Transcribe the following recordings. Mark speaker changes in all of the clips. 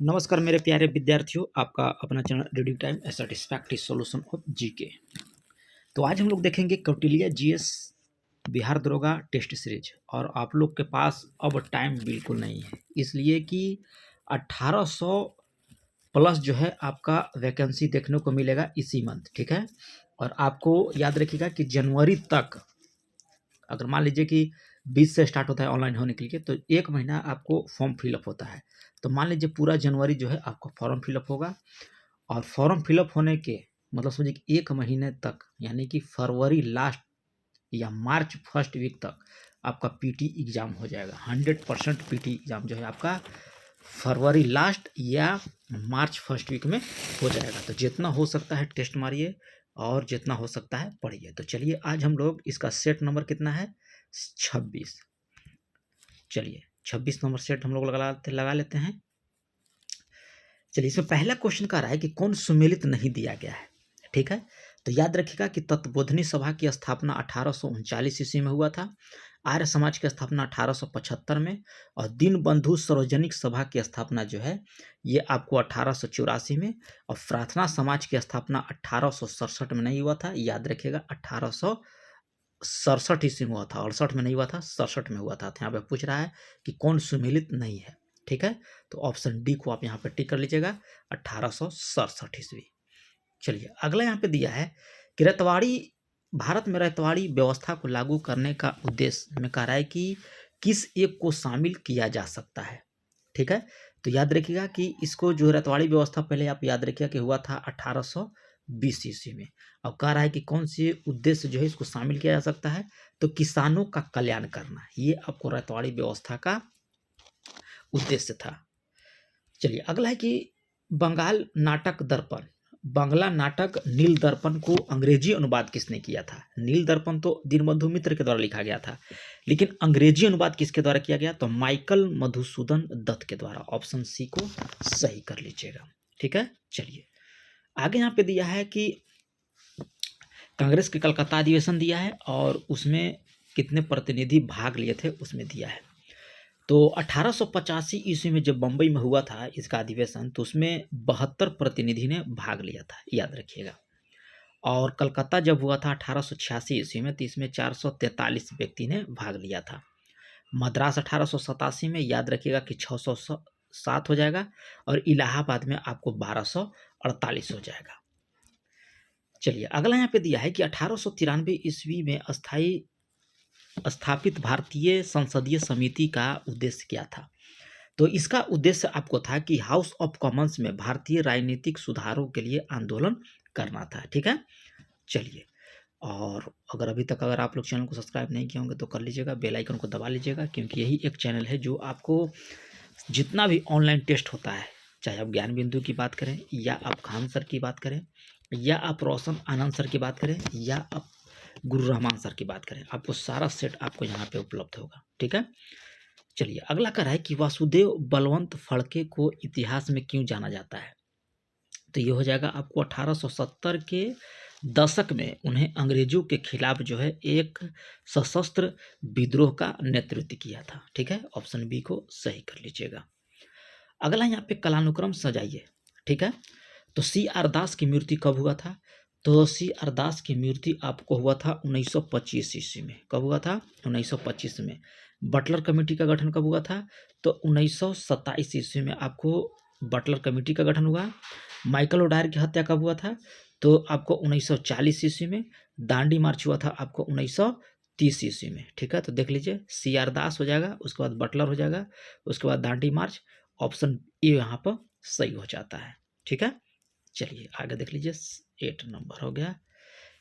Speaker 1: नमस्कार मेरे प्यारे विद्यार्थियों, आपका अपना channel reading time A satisfactory solution of GK. तो आज हम लोग देखेंगे कौटिल्य जीएस बिहार दरोगा टेस्ट सीरीज। और आप लोग के पास अब टाइम बिल्कुल नहीं है, इसलिए कि 1800 प्लस जो है आपका वैकेंसी देखने को मिलेगा इसी मंथ, ठीक है। और आपको याद रखिएगा कि जनवरी तक, अगर मान लीजिए कि 20 से स्टार्ट होता है ऑनलाइन होने के लिए, तो एक महीना आपको फॉर्म फिलअप होता है। तो मान लीजिए पूरा जनवरी जो है आपका फॉर्म फिलअप होगा, और फॉर्म फिलअप होने के मतलब समझिए कि एक महीने तक, यानी कि फरवरी लास्ट या मार्च फर्स्ट वीक तक आपका पीटी एग्ज़ाम हो जाएगा। 100% पीटी एग्ज़ाम जो है आपका फरवरी लास्ट या मार्च फर्स्ट वीक में हो जाएगा। तो जितना हो सकता है टेस्ट मारिए और जितना हो सकता है पढ़िए। तो चलिए आज हम लोग इसका सेट नंबर कितना है, 26। चलिए 26 नंबर सेट हम लोग लगा लेते हैं। चलिए इसमें पहला क्वेश्चन का रहा है कि कौन सुमेलित नहीं दिया गया है, ठीक है। तो याद रखिएगा कि तत्वबोधिनी सभा की स्थापना 1839 ईस्वी में हुआ था। आर्य समाज की स्थापना 1875 में, और दीनबंधु सार्वजनिक सभा की स्थापना जो है ये आपको 1884 में, और प्रार्थना समाज की स्थापना 1867 में नहीं हुआ था। याद रखिएगा 1867 ईस्वी में हुआ था, 68 में नहीं हुआ था, 67 में हुआ था। तो यहाँ पे पूछ रहा है कि कौन सुमेलित नहीं है, ठीक है। तो ऑप्शन डी को आप यहाँ पे टिक कर लीजिएगा, 1867 ईस्वी। चलिए अगला यहाँ पे दिया है कि रतवाड़ी, भारत में रतवाड़ी व्यवस्था को लागू करने का उद्देश्य में कह रहा है कि किस एक को शामिल किया जा सकता है, ठीक है। तो याद रखिएगा कि इसको जो रतवाड़ी व्यवस्था, पहले आप याद रखिएगा कि हुआ था 1820 ईस्वी में। अब कह रहा है कि कौन से उद्देश्य जो है इसको शामिल किया जा सकता है, तो किसानों का कल्याण करना, ये आपको रतवाड़ी व्यवस्था का उद्देश्य था। चलिए अगला है कि बंगाल नाटक दर्पण, बांग्ला नाटक नील दर्पण को अंग्रेजी अनुवाद किसने किया था। नील दर्पण तो दीनबंधु मित्र के द्वारा लिखा गया था, लेकिन अंग्रेजी अनुवाद किसके द्वारा किया गया, तो माइकल मधुसूदन दत्त के द्वारा। ऑप्शन सी को सही कर लीजिएगा, ठीक है। चलिए आगे यहाँ पे दिया है कि कांग्रेस के कलकत्ता अधिवेशन दिया है, और उसमें कितने प्रतिनिधि भाग लिए थे उसमें दिया है। तो 1885 ईस्वी में जब बम्बई में हुआ था इसका अधिवेशन, तो उसमें 72 प्रतिनिधि ने भाग लिया था, याद रखिएगा। और कलकत्ता जब हुआ था 1886 ईस्वी में, तो इसमें 443 व्यक्ति ने भाग लिया था। मद्रास 1887 में याद रखिएगा कि 607 हो जाएगा, और इलाहाबाद में आपको 1248 हो जाएगा। चलिए अगला यहाँ पे दिया है कि 1893 ईस्वी में स्थापित भारतीय संसदीय समिति का उद्देश्य क्या था। तो इसका उद्देश्य आपको था कि हाउस ऑफ कॉमन्स में भारतीय राजनीतिक सुधारों के लिए आंदोलन करना था, ठीक है। चलिए, और अगर आप लोग चैनल को सब्सक्राइब नहीं किए होंगे तो कर लीजिएगा, बेल आइकन को दबा लीजिएगा, क्योंकि यही एक चैनल है जो आपको जितना भी ऑनलाइन टेस्ट होता है, चाहे आप ज्ञान बिंदु की बात करें, या आप खान सर की बात करें, या आप रोशन आनंद सर की बात करें, या आप गुरु रहमान सर की बात करें, आपको सारा सेट आपको यहाँ पे उपलब्ध होगा, ठीक है। चलिए अगला कर रहा है कि वासुदेव बलवंत फड़के को इतिहास में क्यों जाना जाता है। तो ये हो जाएगा आपको 1870 के दशक में उन्हें अंग्रेजों के खिलाफ जो है एक सशस्त्र विद्रोह का नेतृत्व किया था, ठीक है। ऑप्शन बी को सही कर लीजिएगा। अगला यहाँ पे कलानुक्रम सजाइए, ठीक है। तो सी आर दास की मृत्यु कब हुआ था, तो सी आर दास की मृत्यु आपको हुआ था 1925 ईस्वी में। कब हुआ था, 1925 में। बटलर कमेटी का गठन कब हुआ था, तो 1927 ईस्वी में आपको बटलर कमेटी का गठन हुआ। माइकल ओडायर की हत्या कब हुआ था, तो आपको 1940 ईस्वी में। दांडी मार्च हुआ था आपको 1930 ईस्वी में, ठीक है। तो देख लीजिए सी आर दास हो जाएगा, उसके बाद बटलर हो जाएगा, उसके बाद दांडी मार्च। ऑप्शन ए यहाँ पर सही हो जाता है, ठीक है। चलिए आगे देख लीजिए, 8 नंबर हो गया।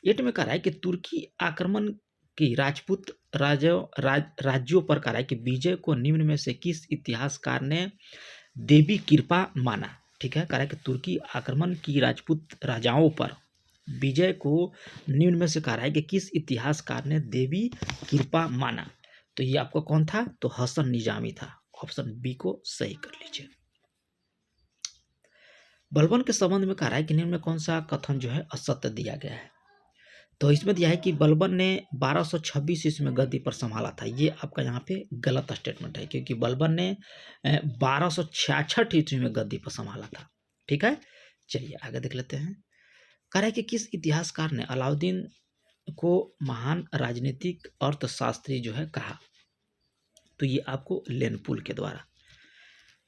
Speaker 1: 8 में कह रहा है कि तुर्की आक्रमण की राजपूत राज्यों पर कह रहा है कि विजय को निम्न में से किस इतिहासकार ने देवी कृपा माना, ठीक है। कह रहा है कि तुर्की आक्रमण की राजपूत राजाओं पर विजय को निम्न में से कह रहा है कि किस इतिहासकार ने देवी कृपा माना। तो ये आपको कौन था, तो हसन निजामी था। ऑप्शन बी को सही कर लीजिए। बलबन के संबंध में कह रहा है कि निम्न में कौन सा कथन जो है असत्य दिया गया है। तो इसमें दिया है कि बलबन ने 1226 ईस्वी में गद्दी पर संभाला था। ये आपका यहाँ पे गलत स्टेटमेंट है, क्योंकि बलबन ने 1266 ईस्वी में गद्दी पर संभाला था। ठीक है, चलिए आगे देख लेते हैं। कह रहा है कि किस इतिहासकार ने अलाउद्दीन को महान राजनीतिक अर्थशास्त्री जो है कहा? तो ये आपको लेनपुल के द्वारा।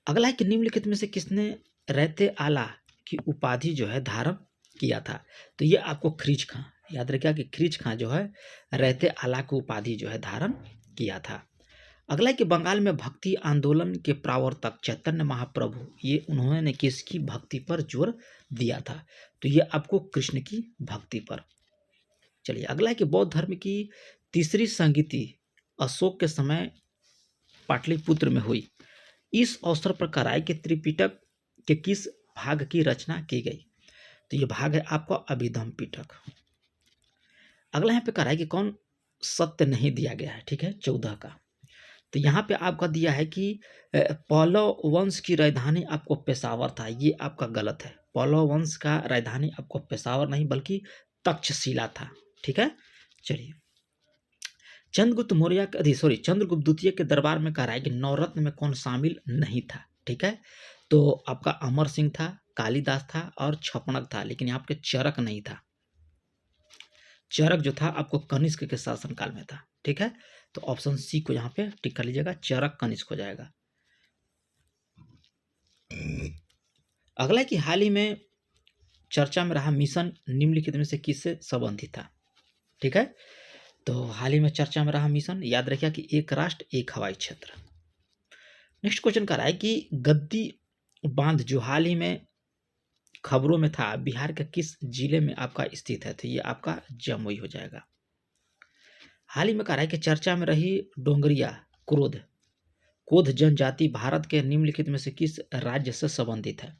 Speaker 1: अगला है कि निम्नलिखित में से किसने रहते आला की उपाधि जो है धारण किया था? तो ये आपको ख्रीज खां, याद रखिएगा कि ख्रीज खां जो है रहते आला की उपाधि जो है धारण किया था। अगला है कि बंगाल में भक्ति आंदोलन के प्रवर्तक चैतन्य महाप्रभु, ये उन्होंने किसकी भक्ति पर जोर दिया था? तो ये आपको कृष्ण की भक्ति पर। चलिए अगला है कि बौद्ध धर्म की तीसरी संगीति अशोक के समय पाटलिपुत्र में हुई। इस अवसर पर कराई कि त्रिपिटक के किस भाग की रचना की गई? तो ये भाग है आपका अभिधम पिटक। अगला यहाँ पे कराई कि कौन सत्य नहीं दिया गया है, ठीक है, 14 का। तो यहाँ पे आपका दिया है कि पल्लव वंश की राजधानी आपको पेशावर था। ये आपका गलत है। पल्लव वंश का राजधानी आपको पेशावर नहीं बल्कि तक्षशिला था। ठीक है, चलिए चंद्रगुप्त मौर्य चंद्रगुप्त द्वितीय के दरबार में कहा है कि नवरत्न में कौन शामिल नहीं था? ठीक है, तो आपका अमर सिंह था, कालिदास था और छपणक था, लेकिन यहाँ पे चरक नहीं था। चरक जो था आपको कनिष्क के शासनकाल में था। ठीक है, तो ऑप्शन सी को यहाँ पे टिक कर लीजिएगा, चरक कनिष्क हो जाएगा। अगला है कि हाल ही में चर्चा में रहा मिशन निम्नलिखित में से किससे संबंधित था? ठीक है, तो हाल ही में चर्चा में रहा मिशन, याद रखिए कि एक राष्ट्र एक हवाई क्षेत्र। नेक्स्ट क्वेश्चन कर रहा है कि गद्दी बांध जो हाल ही में खबरों में था, बिहार के किस जिले में आपका स्थित है? तो ये आपका जमुई हो जाएगा। हाल ही में कह रहा है कि चर्चा में रही डोंगरिया कोध जनजाति भारत के निम्नलिखित में से किस राज्य से संबंधित है?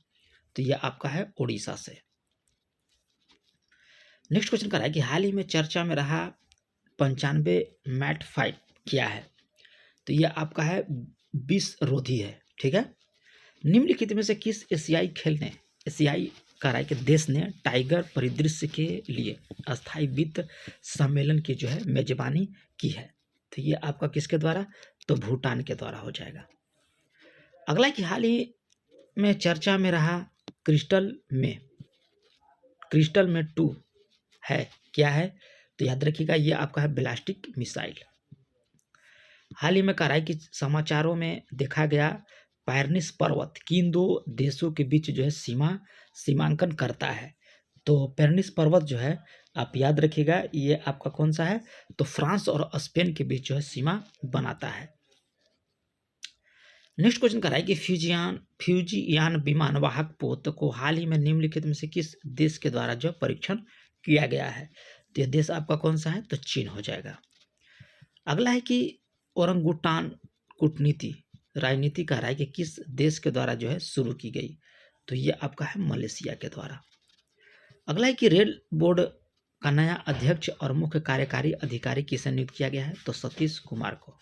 Speaker 1: तो यह आपका है उड़ीसा से। नेक्स्ट क्वेश्चन कर रहा है कि हाल ही में चर्चा में रहा 95 मैट फाइट क्या है? तो यह आपका है विष रोधी है। ठीक है, निम्नलिखित में से किस एशियाई कराई के देश ने टाइगर परिदृश्य के लिए अस्थायी वित्त सम्मेलन की जो है मेजबानी की है? तो ये आपका किसके द्वारा? तो भूटान के द्वारा हो जाएगा। अगला कि हाल ही में चर्चा में रहा क्रिस्टल में 2 है क्या है? तो याद रखिएगा ये आपका है बैलिस्टिक मिसाइल। हाल ही में कह रहा है कि समाचारों में देखा गया पायरनिस पर्वत किन 2 देशों के बीच जो है सीमांकन करता है? तो पेरनिस पर्वत जो है आप याद रखिएगा ये आपका कौन सा है? तो फ्रांस और स्पेन के बीच जो है सीमा बनाता है। नेक्स्ट क्वेश्चन कर रहा है कि फ्यूजियान विमान वाहक पोत को हाल ही में निम्नलिखित में से किस देश के द्वारा जो परीक्षण किया गया है? तो यह देश आपका कौन सा है? तो चीन हो जाएगा। अगला है कि ओरंगुटान कूटनीति राजनीति कह रहा है कि किस देश के द्वारा जो है शुरू की गई? तो ये आपका है मलेशिया के द्वारा। अगला है कि रेल बोर्ड का नया अध्यक्ष और मुख्य कार्यकारी अधिकारी किसे नियुक्त किया गया है? तो सतीश कुमार को।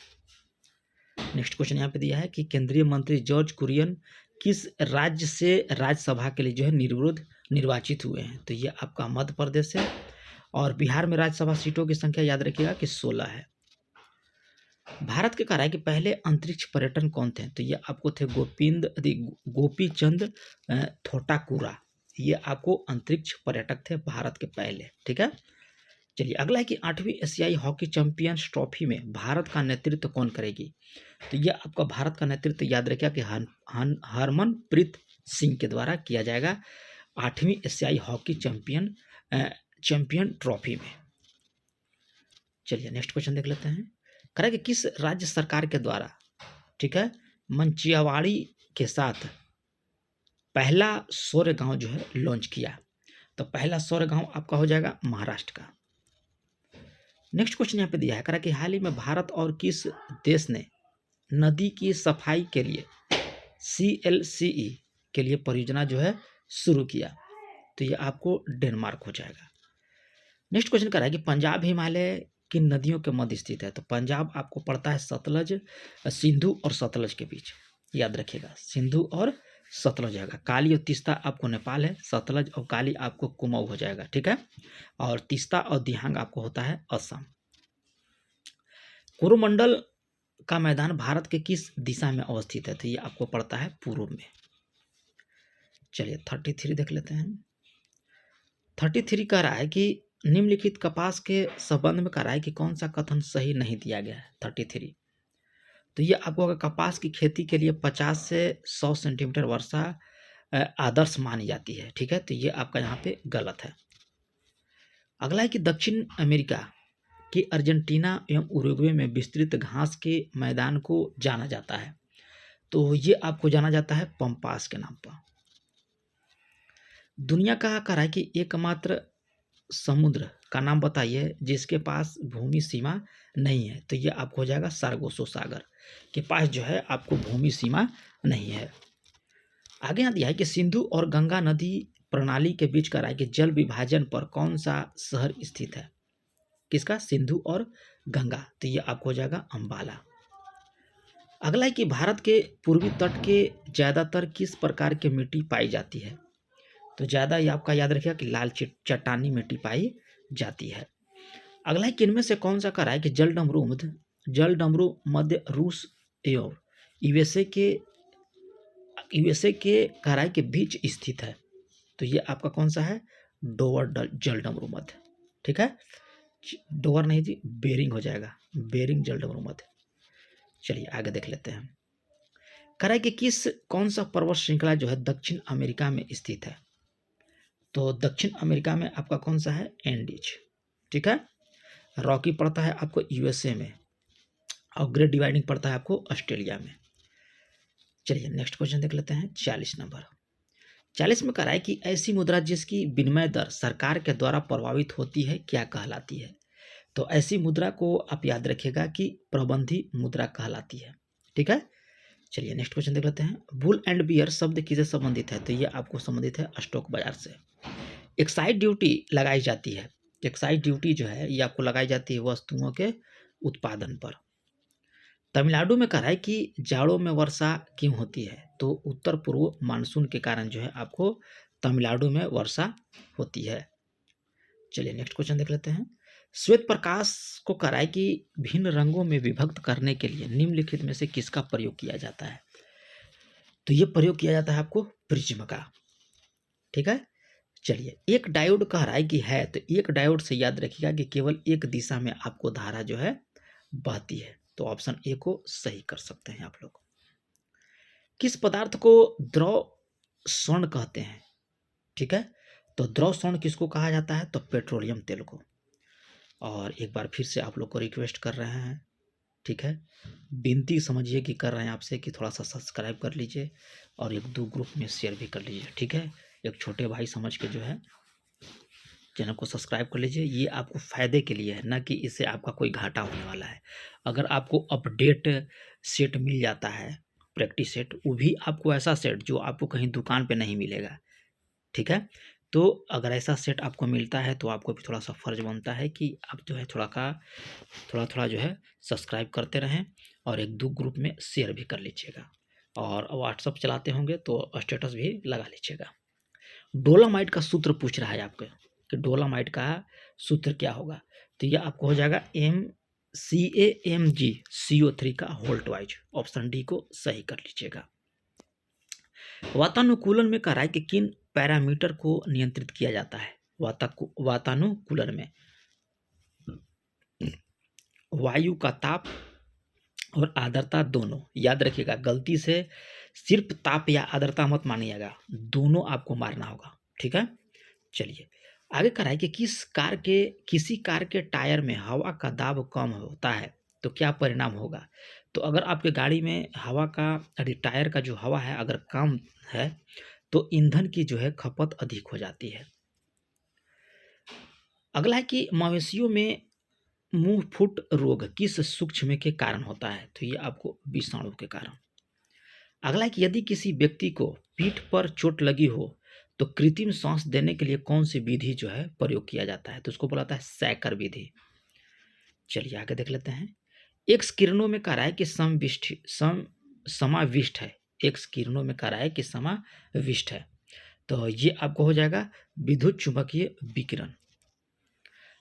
Speaker 1: नेक्स्ट क्वेश्चन यहाँ पे दिया है कि केंद्रीय मंत्री जॉर्ज कुरियन किस राज्य से राज्यसभा के लिए जो है निर्विरोध निर्वाचित हुए हैं? तो ये आपका मध्य प्रदेश है। और बिहार में राज्यसभा सीटों की संख्या याद रखिएगा कि 16 है। भारत के कह रहा है कि पहले अंतरिक्ष पर्यटन कौन थे? तो ये आपको थे गोपीचंद थोटाकुरा। ये आपको अंतरिक्ष पर्यटक थे भारत के पहले। ठीक है, चलिए अगला है कि 8वीं एशियाई हॉकी चैंपियंस ट्रॉफी में भारत का नेतृत्व कौन करेगी? तो ये आपका भारत का नेतृत्व याद रखिएगा कि हरमनप्रीत सिंह के द्वारा किया जाएगा 8वीं एशियाई हॉकी चैंपियन ट्रॉफी में। चलिए नेक्स्ट क्वेश्चन देख लेते हैं। करें कि किस राज्य सरकार के द्वारा, ठीक है, मंचियावाड़ी के साथ पहला सौर गांव जो है लॉन्च किया? तो पहला सौर गांव आपका हो जाएगा महाराष्ट्र का। नेक्स्ट क्वेश्चन यहाँ पे दिया है, करा कि हाल ही में भारत और किस देश ने नदी की सफाई के लिए CLCE के लिए परियोजना जो है शुरू किया? तो ये आपको डेनमार्क हो जाएगा। नेक्स्ट क्वेश्चन करा कि पंजाब हिमालय किन नदियों के मध्य स्थित है? तो पंजाब आपको पड़ता है सतलज, सिंधु और सतलज के बीच। याद रखिएगा सिंधु और सतलज हो जाएगा। काली और तीस्ता आपको नेपाल है, सतलज और काली आपको कुमाऊं हो जाएगा, ठीक है। और तीस्ता और दिहांग आपको होता है असम। कोरोमंडल का मैदान भारत के किस दिशा में अवस्थित है? तो ये आपको पड़ता है पूर्व में। चलिए 33 देख लेते हैं। 33 कह रहा है कि निम्नलिखित कपास के संबंध में कह रहा है कि कौन सा कथन सही नहीं दिया गया है। 33 तो ये आपको अगर कपास की खेती के लिए 50 से 100 सेंटीमीटर वर्षा आदर्श मानी जाती है, ठीक है। तो ये आपका यहाँ पे गलत है। अगला है कि दक्षिण अमेरिका कि अर्जेंटीना एवं उरुग्वे में विस्तृत घास के मैदान को जाना जाता है। तो ये आपको जाना जाता है पंपास के नाम पर। दुनिया का कह रहा है कि एकमात्र समुद्र का नाम बताइए जिसके पास भूमि सीमा नहीं है। तो ये आपको हो जाएगा सार्गोसो सागर के पास जो है आपको भूमि सीमा नहीं है। आगे यहाँ दिया है कि सिंधु और गंगा नदी प्रणाली के बीच कह रहा है कि जल विभाजन पर कौन सा शहर स्थित है? किसका? सिंधु और गंगा। तो ये आपको हो जाएगा अंबाला। अगला है कि भारत के पूर्वी तट के ज़्यादातर किस प्रकार की मिट्टी पाई जाती है? तो ज़्यादा ये आपका याद रखिएगा कि लाल चट्टानी मिट्टी पाई जाती है। अगला है कि इनमें से कौन सा कह रहा है कि जल डमरू मध्य रूस एवं यूएसए के कह रहा है कि बीच स्थित है। तो ये आपका कौन सा है? डोवर जल डमरू मध्य, ठीक है। डोवर नहीं जी, बेरिंग हो जाएगा, बेरिंग जल डमरू मध्य। चलिए आगे देख लेते हैं। कह रहा है कि कौन सा पर्वत श्रृंखला जो है दक्षिण अमेरिका में स्थित है? तो दक्षिण अमेरिका में आपका कौन सा है? एंडीज, ठीक है। रॉकी पड़ता है आपको यूएसए में और ग्रेट डिवाइडिंग पड़ता है आपको ऑस्ट्रेलिया में। चलिए नेक्स्ट क्वेश्चन देख लेते हैं। 40 नंबर। 40 में कह रहा है कि ऐसी मुद्रा जिसकी विनिमय दर सरकार के द्वारा प्रभावित होती है क्या कहलाती है? तो ऐसी मुद्रा को आप याद रखिएगा कि प्रबंधी मुद्रा कहलाती है, ठीक है। चलिए नेक्स्ट क्वेश्चन देख लेते हैं। बुल एंड बियर शब्द किससे संबंधित है? तो ये आपको संबंधित है स्टॉक बाजार से। एक्साइज ड्यूटी लगाई जाती है। एक्साइज ड्यूटी जो है ये आपको लगाई जाती है वस्तुओं के उत्पादन पर। तमिलनाडु में कह रहा है कि जाड़ों में वर्षा क्यों होती है? तो उत्तर पूर्व मानसून के कारण जो है आपको तमिलनाडु में वर्षा होती है। चलिए नेक्स्ट क्वेश्चन देख लेते हैं। श्वेत प्रकाश को कह रहा है कि भिन्न रंगों में विभक्त करने के लिए निम्नलिखित में से किसका प्रयोग किया जाता है? तो ये प्रयोग किया जाता है आपको प्रिज्म का, ठीक है। चलिए एक डायोड कह रहा है कि है, तो एक डायोड से याद रखिएगा कि केवल एक दिशा में आपको धारा जो है बहती है। तो ऑप्शन ए को सही कर सकते हैं आप लोग। किस पदार्थ को द्रव स्वर्ण कहते हैं? ठीक है, तो द्रव स्वर्ण किसको कहा जाता है? तो पेट्रोलियम तेल को। और एक बार फिर से आप लोग को रिक्वेस्ट कर रहे हैं, ठीक है, विनती समझिए कि कर रहे हैं आपसे कि थोड़ा सा सब्सक्राइब कर लीजिए और एक दो ग्रुप में शेयर भी कर लीजिए, ठीक है। एक छोटे भाई समझ के जो है चैनल को सब्सक्राइब कर लीजिए। ये आपको फ़ायदे के लिए है, ना कि इससे आपका कोई घाटा होने वाला है। अगर आपको अपडेट सेट मिल जाता है, प्रैक्टिस सेट, वो भी आपको ऐसा सेट जो आपको कहीं दुकान पे नहीं मिलेगा, ठीक है। तो अगर ऐसा सेट आपको मिलता है तो आपको भी थोड़ा सा फ़र्ज बनता है कि आप जो है थोड़ा जो है सब्सक्राइब करते रहें और एक दो ग्रुप में शेयर भी कर लीजिएगा। और व्हाट्सअप चलाते होंगे तो स्टेटस भी लगा लीजिएगा। डोलामाइट का सूत्र पूछ रहा है आपको कि डोलामाइट का सूत्र क्या होगा? तो यह आपको हो जाएगा MCAMgCO3 का होल्ट वाइज। ऑप्शन डी को सही कर लीजिएगा। वातानुकूलन में कह रहा है कि किन पैरामीटर को नियंत्रित किया जाता है? वातानुकूलन में वायु का ताप और आर्द्रता दोनों, याद रखिएगा, गलती से सिर्फ ताप या आर्द्रता मत मानिएगा, दोनों आपको मारना होगा, ठीक है। चलिए आगे कह रहा है कि किसी कार के टायर में हवा का दाब कम होता है तो क्या परिणाम होगा? तो अगर आपके गाड़ी में हवा का टायर का जो हवा है अगर कम है तो ईंधन की जो है खपत अधिक हो जाती है। अगला है कि मवेशियों में मुंह फुट रोग किस सूक्ष्म के कारण होता है? तो ये आपको विषाणु के कारण। अगला है कि यदि किसी व्यक्ति को पीठ पर चोट लगी हो तो कृत्रिम सांस देने के लिए कौन सी विधि जो है प्रयोग किया जाता है? तो उसको बोला जाता है सैकर विधि। चलिए आगे देख लेते हैं। एक्स किरणों में कह रहा है कि समाविष्ट है एक्स किरणों में कह रहा है कि समाविष्ट है। तो ये आपको हो जाएगा विद्युत चुंबकीय विकिरण।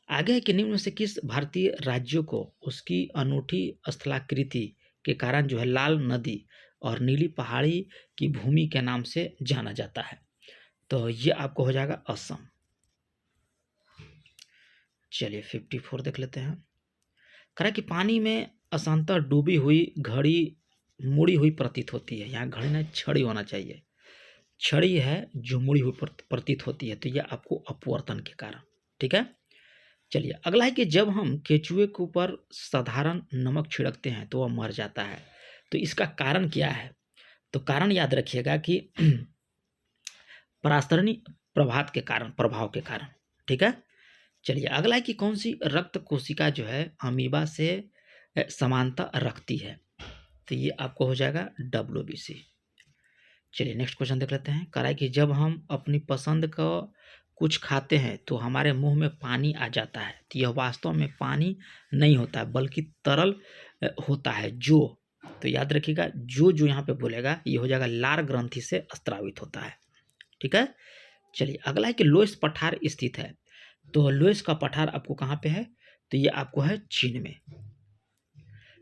Speaker 1: आगे है कि निम्न में से किस भारतीय राज्यों को उसकी अनूठी स्थलाकृति के कारण जो है लाल नदी और नीली पहाड़ी की भूमि के नाम से जाना जाता है। तो ये आपको हो जाएगा असम। चलिए 54 देख लेते हैं। कह रहा है कि पानी में अशांतर डूबी हुई घड़ी मुड़ी हुई प्रतीत होती है। यहाँ घड़ी नहीं छड़ी होना चाहिए, छड़ी है जो मुड़ी हुई प्रतीत होती है। तो यह आपको अपवर्तन के कारण, ठीक है। चलिए अगला है कि जब हम केचुए के ऊपर साधारण नमक छिड़कते हैं तो वह मर जाता है। तो इसका कारण क्या है? तो कारण याद रखिएगा कि परास्तरणी प्रभाव के कारण, ठीक है। चलिए अगला है कि कौन सी रक्त कोशिका जो है अमीबा से समानता रखती है। तो ये आपको हो जाएगा WBC। चलिए नेक्स्ट क्वेश्चन देख लेते हैं। कह रहा है कि जब हम अपनी पसंद का कुछ खाते हैं तो हमारे मुंह में पानी आ जाता है। तो यह वास्तव में पानी नहीं होता है बल्कि तरल होता है जो, तो याद रखिएगा जो यहाँ पे बोलेगा ये हो जाएगा लार ग्रंथि से स्रावित होता है, ठीक है। चलिए अगला है कि लोएस पठार स्थित है। तो लोएस का पठार आपको कहाँ पे है? तो ये आपको है चीन में।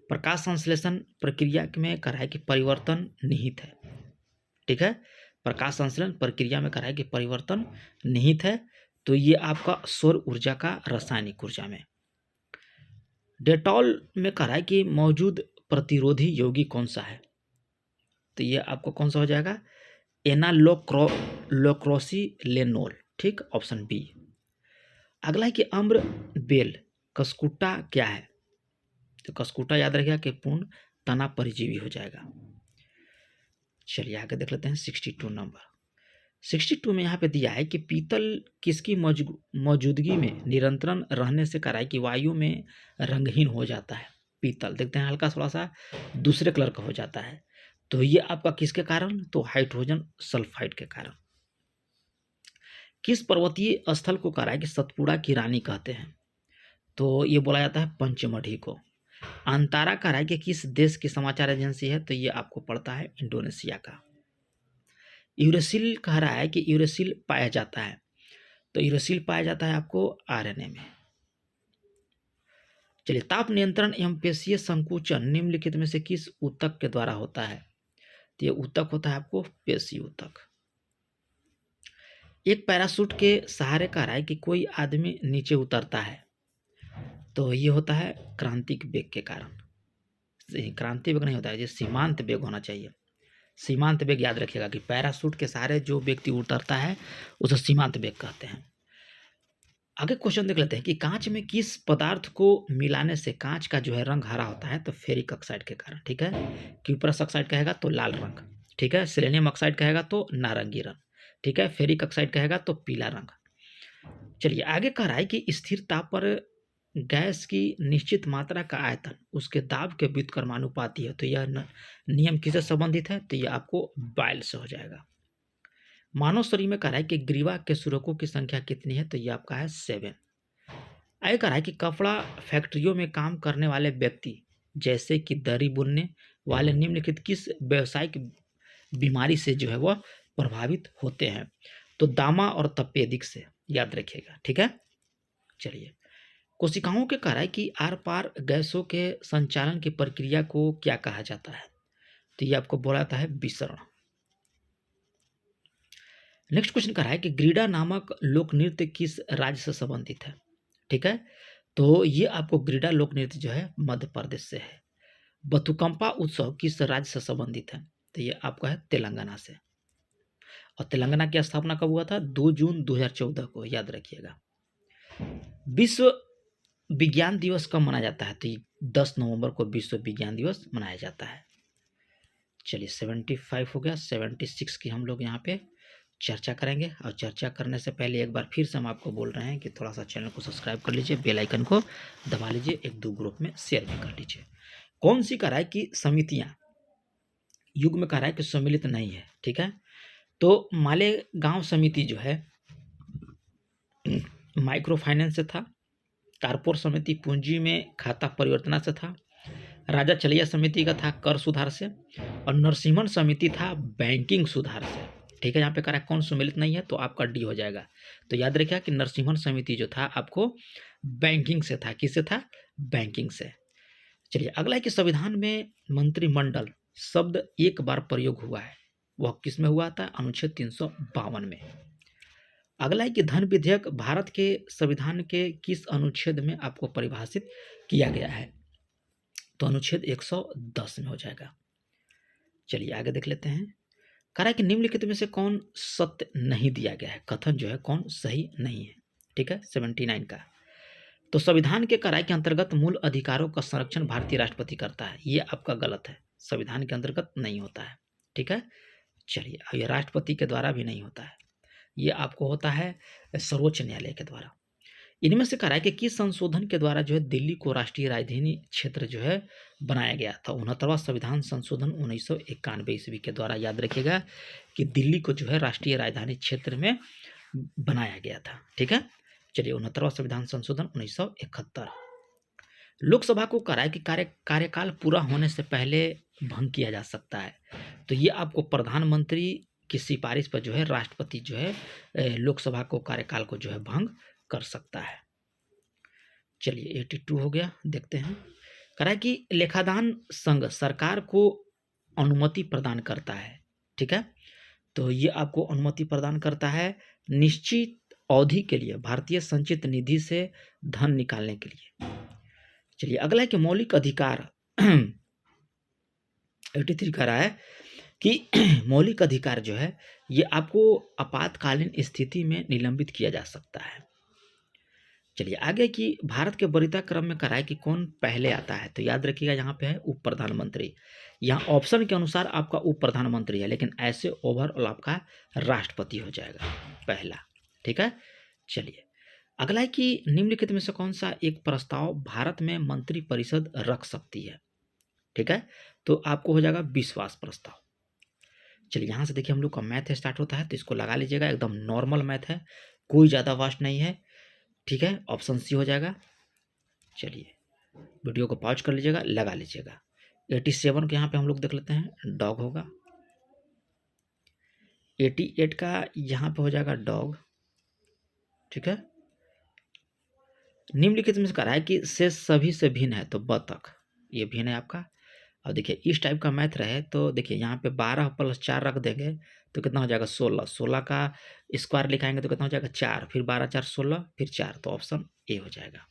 Speaker 1: प्रकाश संश्लेषण प्रक्रिया में कह रहा है कि परिवर्तन निहित है, ठीक है। प्रकाश संश्लेषण प्रक्रिया में कह रहा है कि परिवर्तन निहित है। तो ये आपका सौर ऊर्जा का रासायनिक ऊर्जा में। डेटॉल में कह रहा है कि मौजूद प्रतिरोधी यौगी कौन सा है। तो ये आपको कौन सा हो जाएगा? एनालोक्रोसिलेनोल, ठीक, ऑप्शन बी। अगला है कि अम्र बेल कस्कुटा क्या है। तो कस्कुटा याद रखिएगा कि पूर्ण तना परिजीवी हो जाएगा। चलिए आगे देख लेते हैं 62 नंबर। 62 में यहाँ पे दिया है कि पीतल किसकी मौजूदगी में निरंतरण रहने से कह रहा है कि वायु में रंगहीन हो जाता है। पीतल देखते हैं हल्का थोड़ा सा दूसरे कलर का हो जाता है। तो ये आपका किसके कारण? तो हाइड्रोजन सल्फाइड के कारण। किस पर्वतीय स्थल को कह रहा है कि सतपुड़ा की रानी कहते हैं। तो ये बोला जाता है पंचमढ़ी को। अंतारा कह रहा है कि किस देश की समाचार एजेंसी है। तो ये आपको पड़ता है इंडोनेशिया का। यूरेसिल कह रहा है कि यूरेसिल पाया जाता है। तो यूरेसिल पाया जाता है आपको RNA में। चलिए ताप नियंत्रण एवं पेशीय संकुचन निम्नलिखित में से किस ऊतक के द्वारा होता है। तो ये ऊतक होता है आपको पेशी ऊतक। एक पैराशूट के सहारे कह रहा है कि कोई आदमी नीचे उतरता है। तो ये होता है क्रांतिक वेग के कारण। क्रांति वेग नहीं होता है, ये सीमांत वेग होना चाहिए। सीमांत वेग याद रखिएगा कि पैराशूट के सहारे जो व्यक्ति उतरता है उसे सीमांत वेग कहते हैं। आगे क्वेश्चन देख लेते हैं कि कांच में किस पदार्थ को मिलाने से कांच का जो है रंग हरा होता है। तो फेरिक ऑक्साइड के कारण, ठीक है। क्यूप्रस ऑक्साइड कहेगा तो लाल रंग, ठीक है। सेलेनियम ऑक्साइड कहेगा तो नारंगी रंग, ठीक है। फेरिक ऑक्साइड कहेगा तो पीला रंग। चलिए आगे कह रहा है कि स्थिर ताप पर गैस की निश्चित मात्रा का आयतन उसके दाब के व्युत्क्रमानुपाती है। तो यह नियम किससे संबंधित है। तो यह आपको बाइल से हो जाएगा। मानव शरीर में कह रहा है कि ग्रीवा के सुरकों की संख्या कितनी है। तो यह आपका है 7। आगे कह रहा है कि कपड़ा फैक्ट्रियों में काम करने वाले व्यक्ति जैसे कि दरी बुनने वाले निम्नलिखित किस व्यावसायिक बीमारी से जो है वह प्रभावित होते हैं। तो दामा और तपेदिक से, याद रखिएगा, ठीक है। चलिए कोशिकाओं के कह रहा है कि आर पार गैसों के संचालन की प्रक्रिया को क्या कहा जाता है। तो ये आपको बोला जाता है विसरण। नेक्स्ट क्वेश्चन कह रहा है कि ग्रीडा नामक लोक नृत्य किस राज्य से संबंधित है, ठीक है। तो ये आपको ग्रीडा लोक नृत्य जो है मध्य प्रदेश से है। बथुकंपा उत्सव किस राज्य से संबंधित है। तो ये आपका है तेलंगाना से। और तेलंगाना की स्थापना कब हुआ था? 2 जून 2014 को, याद रखिएगा। विश्व विज्ञान दिवस कब मनाया जाता है। तो 10 नवंबर को विश्व विज्ञान दिवस मनाया जाता है। चलिए 75 हो गया। 76 की हम लोग यहाँ पे चर्चा करेंगे। और चर्चा करने से पहले एक बार फिर से हम आपको बोल रहे हैं कि थोड़ा सा चैनल को सब्सक्राइब कर लीजिए, बेल आइकन को दबा लीजिए, 1-2 ग्रुप में शेयर भी कर लीजिए। कौन सी कह रहा है कि समितियां युग में कह रहा है कि सम्मिलित नहीं है, ठीक है। तो मालेगांव समिति जो है माइक्रो फाइनेंस से था। कारपोर समिति पूंजी में खाता परिवर्तना से था। राजा चलिया समिति का था कर सुधार से, और नरसिम्हन समिति था बैंकिंग सुधार से। ठीक है, यहाँ पे करा कौन सुमेलित नहीं है तो आपका डी हो जाएगा। तो याद रखिए कि नरसिम्हन समिति जो था आपको बैंकिंग से था। किससे था? बैंकिंग से। चलिए अगला है कि संविधान में मंत्रिमंडल शब्द एक बार प्रयोग हुआ है, वह किस में हुआ था? अनुच्छेद 352 में। अगला है कि धन विधेयक भारत के संविधान के किस अनुच्छेद में आपको परिभाषित किया गया है? तो अनुच्छेद 110 में हो जाएगा। चलिए आगे देख लेते हैं। कह रहा है कि निम्नलिखित में से कौन सत्य नहीं दिया गया है, कथन जो है कौन सही नहीं है। ठीक है, 79 का। तो संविधान के करार के अंतर्गत मूल अधिकारों का संरक्षण भारतीय राष्ट्रपति करता है, ये आपका गलत है, संविधान के अंतर्गत नहीं होता है। ठीक है, चलिए ये राष्ट्रपति के द्वारा भी नहीं होता है, ये आपको होता है सर्वोच्च न्यायालय के द्वारा। इनमें से कहा है कि किस संशोधन के द्वारा जो है दिल्ली को राष्ट्रीय राजधानी क्षेत्र जो है बनाया गया था? 69वां संविधान संशोधन 1991 ईस्वी के द्वारा। याद रखिएगा कि दिल्ली को जो है राष्ट्रीय राजधानी क्षेत्र में बनाया गया था। ठीक है, चलिए 69वां संविधान संशोधन 1971। लोकसभा को कहा है कि कार्यकाल पूरा होने से पहले भंग किया जा सकता है, तो ये आपको प्रधानमंत्री की सिफारिश पर जो है राष्ट्रपति जो है लोकसभा को कार्यकाल को जो है भंग कर सकता है। चलिए 82 हो गया, देखते हैं। कह रहा है कि लेखादान संघ सरकार को अनुमति प्रदान करता है। ठीक है, तो ये आपको अनुमति प्रदान करता है निश्चित अवधि के लिए भारतीय संचित निधि से धन निकालने के लिए। चलिए अगला है कि मौलिक अधिकार 83 कह रहा है कि मौलिक अधिकार जो है ये आपको आपातकालीन स्थिति में निलंबित किया जा सकता है। चलिए आगे कि भारत के वरीयता क्रम में कराए कि कौन पहले आता है, तो याद रखिएगा यहाँ पे है उप प्रधानमंत्री। यहाँ ऑप्शन के अनुसार आपका उप प्रधानमंत्री है, लेकिन ऐसे ओवरऑल आपका राष्ट्रपति हो जाएगा पहला। ठीक है, चलिए अगला है कि निम्नलिखित में से कौन सा एक प्रस्ताव भारत में मंत्री परिषद रख सकती है? ठीक है, तो आपको हो जाएगा विश्वास प्रस्ताव। चलिए यहाँ से देखिए हम लोग का मैथ स्टार्ट होता है, तो इसको लगा लीजिएगा, एकदम नॉर्मल मैथ है, कोई ज़्यादा वास्ट नहीं है। ठीक है, ऑप्शन सी हो जाएगा। चलिए वीडियो को पॉज कर लीजिएगा, लगा लीजिएगा। 87 के यहाँ पे हम लोग देख लेते हैं, डॉग होगा। 88 का यहाँ पे हो जाएगा डॉग। ठीक है, निम्नलिखित में से कह रहा है कि से सभी से भिन्न है, तो बतख ये भिन्न है आपका। अब देखिए इस टाइप का मैथ रहे तो देखिए यहाँ पे 12 + 4 रख देंगे तो कितना हो जाएगा 16। 16 का स्क्वायर लिखाएंगे तो कितना हो जाएगा 4, फिर 12 × 4 = 16, फिर 4, तो ऑप्शन ए हो जाएगा।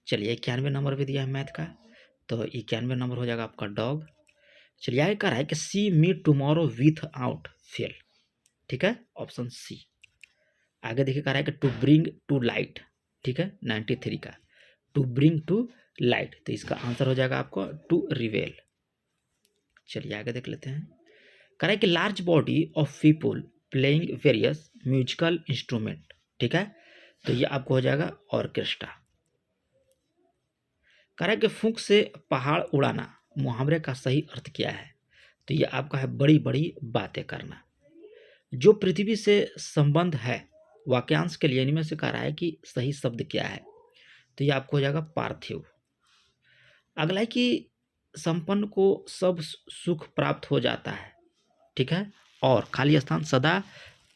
Speaker 1: चलिए 91 नंबर भी दिया है मैथ का, तो 91 नंबर हो जाएगा आपका डॉग। चलिए आगे कह रहा है कि see me tomorrow without fail. ठीक है, ऑप्शन सी। आगे देखिए कह रहा है कि टू ब्रिंग टू लाइट। ठीक है, 93 का टू ब्रिंग टू लाइट, तो इसका आंसर हो जाएगा आपको टू रिवेल। चलिए आगे देख लेते हैं। कह रहा है कि large body of people playing various musical instrument. ठीक है, तो ये आपको हो जाएगा ऑर्केस्ट्रा। कह रहा है कि फूंक से पहाड़ उड़ाना मुहावरे का सही अर्थ क्या है? तो ये आपका है बड़ी बड़ी बातें करना। जो पृथ्वी से संबंध है वाक्यांश के लिए इनमें से कह रहा है कि सही शब्द क्या है? तो ये आपको हो जाएगा पार्थिव। अगला है कि संपन्न को सब सुख प्राप्त हो जाता है। ठीक है, और खाली स्थान सदा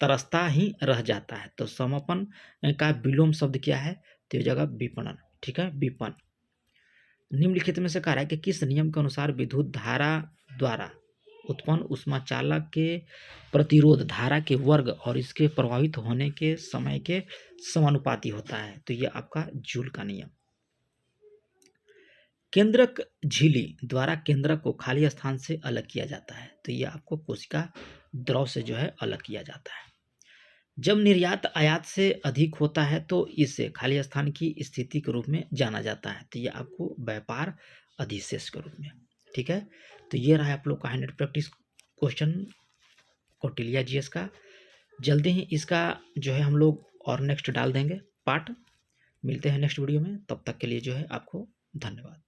Speaker 1: तरसता ही रह जाता है, तो समापन का विलोम शब्द क्या है? तो ये जगह विपणन। ठीक है, विपन। निम्नलिखित में से कह रहा है कि किस नियम के अनुसार विद्युत धारा द्वारा उत्पन्न ऊष्माचालक के प्रतिरोध धारा के वर्ग और इसके प्रभावित होने के समय के समानुपाती होता है? तो ये आपका जूल का नियम। केंद्रक झिल्ली द्वारा केंद्रक को खाली स्थान से अलग किया जाता है, तो ये आपको कोशिका द्रव से जो है अलग किया जाता है। जब निर्यात आयात से अधिक होता है तो इसे खाली स्थान की स्थिति के रूप में जाना जाता है, तो ये आपको व्यापार अधिशेष के रूप में। ठीक है, तो ये रहा आप लोग का 100 प्रैक्टिस क्वेश्चन कौटिल्य जीएस का। जल्दी ही इसका जो है हम लोग और नेक्स्ट डाल देंगे पार्ट। मिलते हैं नेक्स्ट वीडियो में, तब तक के लिए जो है आपको धन्यवाद।